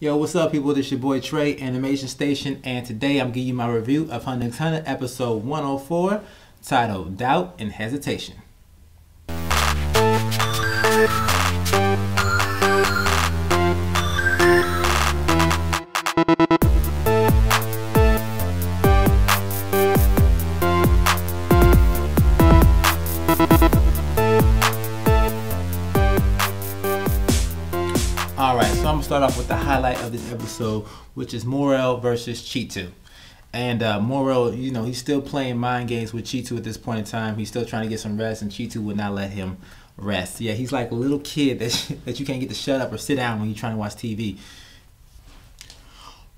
Yo, what's up, people? This your boy Trey, Animation Station, and today I'm giving you my review of Hunter x Hunter episode 104, titled Doubt and Hesitation. Alright, so I'm going to start off with the highlight of this episode, which is Morel versus Cheetu. And Morel, you know, he's still playing mind games with Cheetu at this point in time. He's still trying to get some rest, and Cheetu would not let him rest. Yeah, he's like a little kid that you can't get to shut up or sit down when you're trying to watch TV.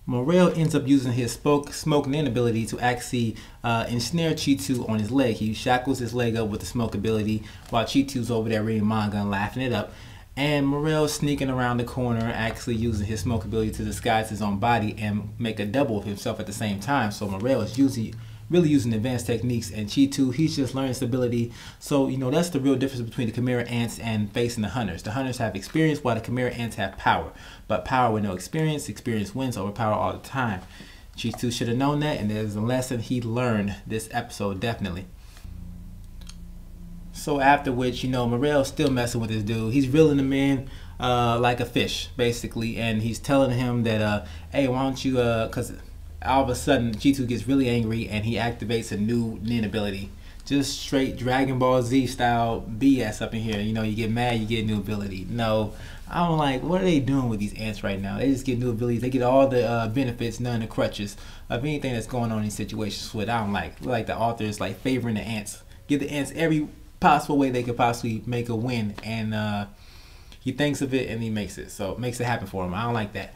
Morel ends up using his smoke Nin ability to actually ensnare Cheetu on his leg. He shackles his leg up with the smoke ability while Cheetu's over there reading manga and laughing it up. And Morel's sneaking around the corner, actually using his smoke ability to disguise his own body and make a double of himself at the same time. So Morel is really using advanced techniques, and Cheetu, he's just learning this ability. So, you know, that's the real difference between the Chimera Ants and facing the Hunters. The Hunters have experience while the Chimera Ants have power. But power with no experience wins over power all the time. Cheetu should have known that, and there's a lesson he learned this episode, definitely. So after which, you know, Morel's still messing with this dude. He's reeling him in like a fish, basically. And he's telling him that, hey, why don't you, because all of a sudden, Cheetu gets really angry and he activates a new Nin ability. Just straight Dragon Ball Z style BS up in here. You know, you get mad, you get a new ability. No, I'm like, what are they doing with these ants right now? They just get new abilities. They get all the benefits, none of the crutches of anything that's going on in these situations. What I don't like the author is like favoring the ants. Give the ants every possible way they could possibly make a win, and he thinks of it and he makes it. So it makes it happen for him. I don't like that.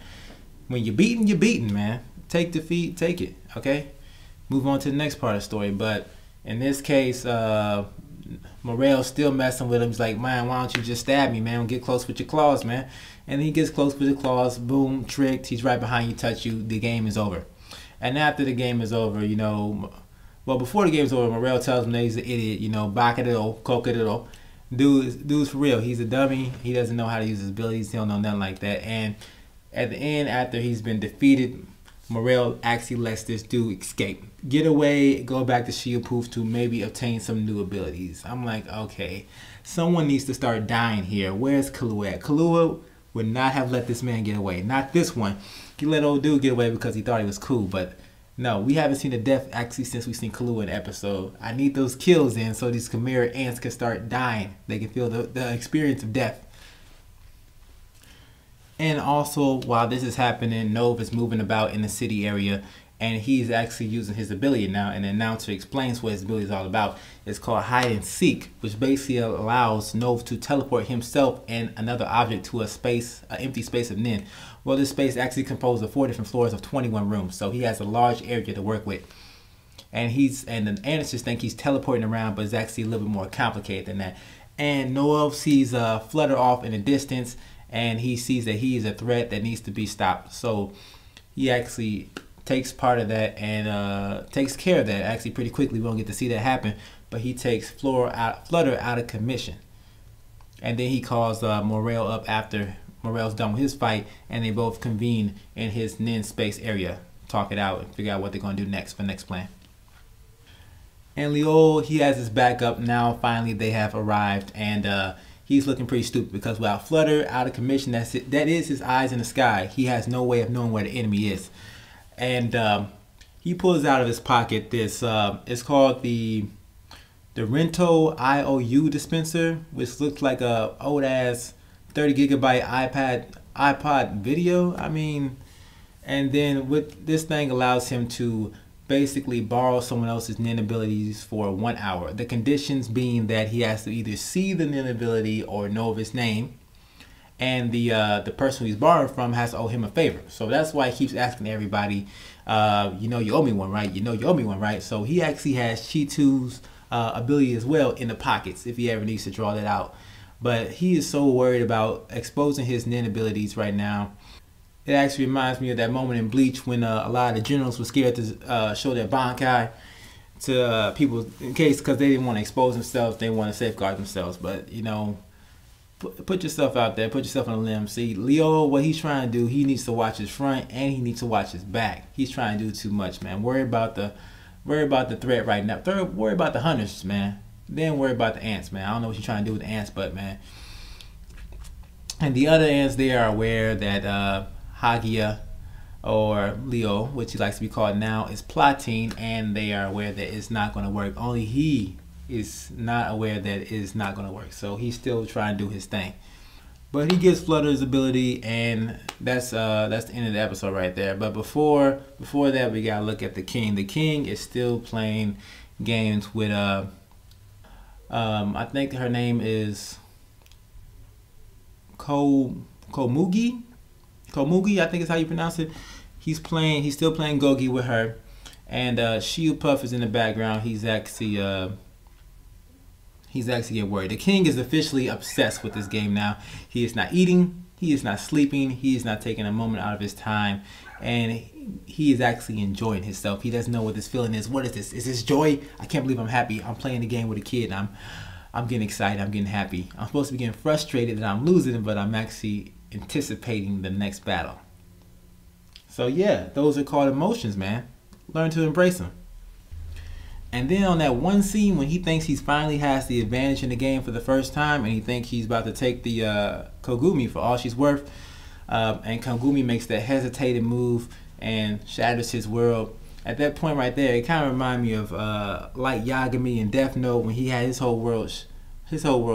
When you're beaten, man. Take defeat, take it. Okay, move on to the next part of the story. But in this case, Morel's still messing with him. He's like, man, why don't you just stab me, man? Get close with your claws, man. And he gets close with his claws. Boom, tricked. He's right behind you, touch you. The game is over. And after the game is over, you know, well, before the game's over, Morel tells him that he's an idiot, you know, bakadillo, kokadillo. Dude's for real. He's a dummy. He doesn't know how to use his abilities. He don't know nothing like that. And at the end, after he's been defeated, Morel actually lets this dude escape. Get away, go back to Cheetu to maybe obtain some new abilities. I'm like, okay, someone needs to start dying here. Where's Kahlua at? Kahlua would not have let this man get away. Not this one. He let old dude get away because he thought he was cool, but no, we haven't seen a death actually since we've seen Kahlua in the episode. I need those kills in so these Chimera Ants can start dying. They can feel the experience of death. And also, while this is happening, Nov is moving about in the city area, and he's actually using his ability now. And the announcer explains what his ability is all about. It's called Hide and Seek, which basically allows Nov to teleport himself and another object to an empty space of Nin. Well, this space actually composed of 4 different floors of 21 rooms, so he has a large area to work with. And the analysts think he's teleporting around, but it's actually a little bit more complicated than that. And Nov sees Flutter off in the distance, and he sees that he is a threat that needs to be stopped. So he actually takes part of that and takes care of that actually pretty quickly. We don't get to see that happen, but he takes Flutter out of commission. And then he calls Morel up after Morel's done with his fight, and they both convene in his Nin space area, talk it out, and figure out what they're going to do next for the next plan. And Leo, he has his back up now. Finally, they have arrived, and he's looking pretty stupid because without Flutter out of commission, that is his eyes in the sky. He has no way of knowing where the enemy is. And he pulls out of his pocket this, it's called the Rento IOU dispenser, which looks like a old ass 30 gigabyte iPod video. I mean, and then with this thing allows him to basically borrow someone else's Nin abilities for 1 hour. The conditions being that he has to either see the Nin ability or know of his name, and the person he's borrowing from has to owe him a favor. So that's why he keeps asking everybody, you know, you owe me one, right? You know, you owe me one, right? So he actually has Cheetu's ability as well in the pockets if he ever needs to draw that out. But he is so worried about exposing his Nin abilities right now. It actually reminds me of that moment in Bleach when a lot of the generals were scared to show their Bankai to people in case, because they didn't want to expose themselves, they want to safeguard themselves. But, you know, put yourself out there. Put yourself on a limb. See, Leo, what he's trying to do, he needs to watch his front and he needs to watch his back. He's trying to do too much, man. Worry about the threat right now. Worry about the hunters, man. Then worry about the ants, man. I don't know what you're trying to do with the ants, but man. And the other ants, they are aware that Hagia, or Leo, which he likes to be called now, is plotting, and they are aware that it's not going to work. Only he is not aware that it's not going to work. So he's still trying to do his thing. But he gives Flutter's ability, and that's the end of the episode right there. But before that, we gotta look at the king. The king is still playing games with I think her name is Komugi. Komugi, I think is how you pronounce it. He's still playing Gogi with her, and Shield Puff is in the background. He's actually getting worried. The king is officially obsessed with this game now. He is not eating, he is not sleeping, he is not taking a moment out of his time, and he is actually enjoying himself. He doesn't know what this feeling is. What is this? Is this joy? I can't believe I'm happy. I'm playing the game with a kid. I'm getting excited. I'm getting happy. I'm supposed to be getting frustrated that I'm losing, but I'm actually anticipating the next battle. So yeah, those are called emotions, man. Learn to embrace them. And then on that one scene when he thinks he finally has the advantage in the game for the first time, and he thinks he's about to take the Kogumi for all she's worth, and Kogumi makes that hesitated move and shatters his world. At that point right there, it kind of reminds me of like Yagami in Death Note, when he had his whole world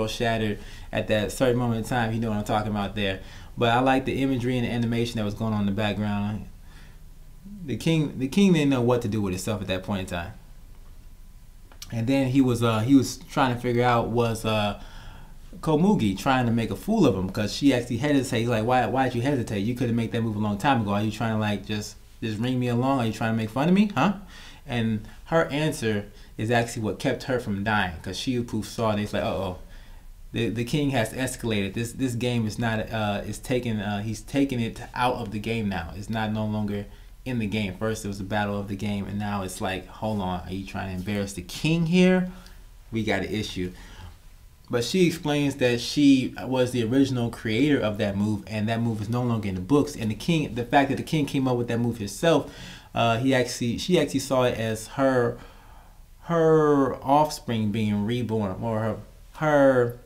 shattered at that certain moment in time. You know what I'm talking about there. But I like the imagery and the animation that was going on in the background. The king didn't know what to do with himself at that point in time. And then he was trying to figure out, was Komugi trying to make a fool of him, because she actually hesitated. He's like, why did you hesitate? You could have made that move a long time ago. Are you trying to like just ring me along? Are you trying to make fun of me, huh? And her answer is actually what kept her from dying, because Cheetu saw it and he's like, uh-oh, the king has escalated. This game is not he's taking it out of the game now. It's not no longer in the game. First it was the battle of the game, and now it's like, hold on, are you trying to embarrass the king here? We got an issue. But she explains that she was the original creator of that move, and that move is no longer in the books. And the fact that the king came up with that move himself, she actually saw it as her offspring being reborn, or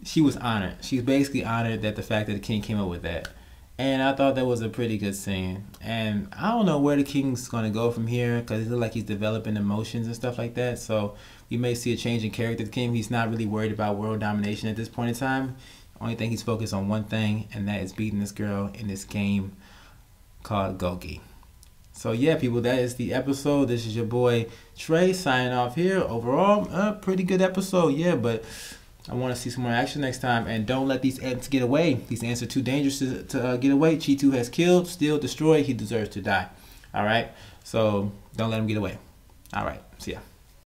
she was honored. She's basically honored that the fact that the king came up with that. And I thought that was a pretty good scene. And I don't know where the king's going to go from here, because it looks like he's developing emotions and stuff like that. So you may see a change in character. The king, he's not really worried about world domination at this point in time. Only thing he's focused on one thing, and that is beating this girl in this game called Gogi. So yeah, people, that is the episode. This is your boy Trey signing off here. Overall, a pretty good episode, yeah, but I want to see some more action next time. And don't let these ants get away. These ants are too dangerous to get away. Cheetu has killed, still destroyed. He deserves to die. All right? So don't let him get away. All right. See ya.